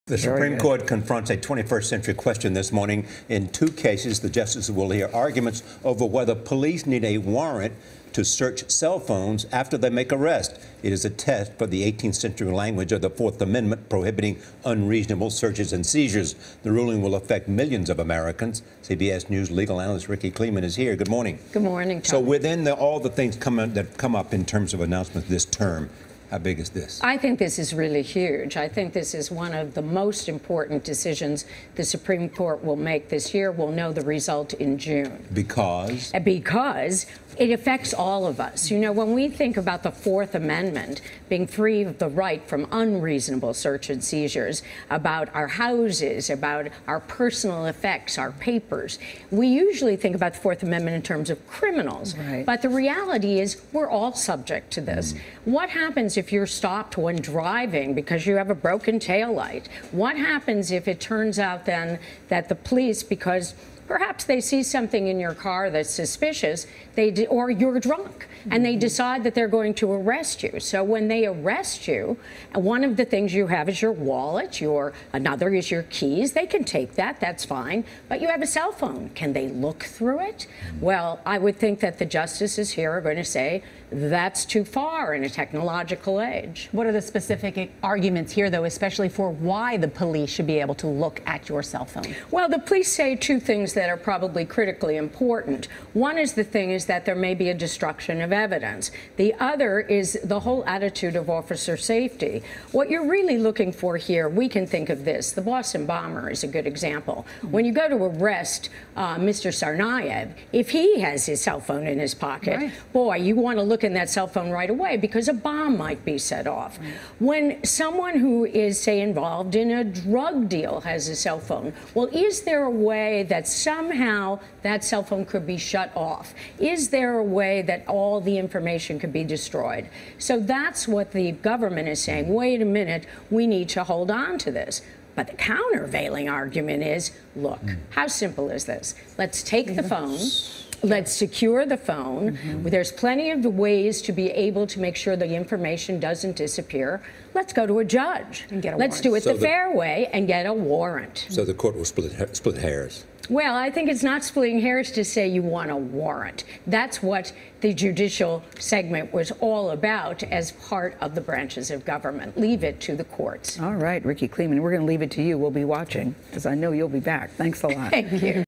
The Supreme Court confronts a 21st century question this morning. In two cases, the justices will hear arguments over whether police need a warrant to search cell phones after they make arrest. It is a test for the 18th century language of the Fourth Amendment prohibiting unreasonable searches and seizures. The ruling will affect millions of Americans. CBS News legal analyst Rikki Klieman is here. Good morning. Good morning, Tom. So within all the things that come up in terms of announcements this term, how big is this? I think this is really huge. I think this is one of the most important decisions the Supreme Court will make this year. We'll know the result in June. Because? Because it affects all of us. You know, when we think about the Fourth Amendment being free of the right from unreasonable search and seizures, about our houses, about our personal effects, our papers, we usually think about the Fourth Amendment in terms of criminals. Right. But the reality is we're all subject to this. What happens if you're stopped when driving because you have a broken taillight? What happens if it turns out then that the police, because perhaps they see something in your car that's suspicious, or you're drunk, and they decide that they're going to arrest you. So when they arrest you, one of the things you have is your wallet, another is your keys. They can take that, that's fine, but you have a cell phone. Can they look through it? Well, I would think that the justices here are going to say that's too far in a technological age. What are the specific arguments here, though, especially for why the police should be able to look at your cell phone? Well, the police say two things that are probably critically important. One is that there may be a destruction of evidence. The other is the whole attitude of officer safety. What you're really looking for here, we can think of this. The Boston bomber is a good example. When you go to arrest Mr. Tsarnaev, if he has his cell phone in his pocket, boy, you want to look in that cell phone right away because a bomb might be set off. When someone who is, say, involved in a drug deal has a cell phone, well, is there a way that somehow that cell phone could be shut off? Is there a way that all the information could be destroyed? So that's what the government is saying. Wait a minute, we need to hold on to this. But the countervailing argument is, look, how simple is this? Let's take the phone. Let's secure the phone. There's plenty of ways to be able to make sure the information doesn't disappear. Let's go to a judge. And get a Let's warrant. do it the fair way and get a warrant. So the court will split hairs. Well, I think it's not splitting hairs to say you want a warrant. That's what the judicial segment was all about as part of the branches of government. Leave it to the courts. All right, Rikki Klieman, we're going to leave it to you. We'll be watching because I know you'll be back. Thanks a lot. Thank you.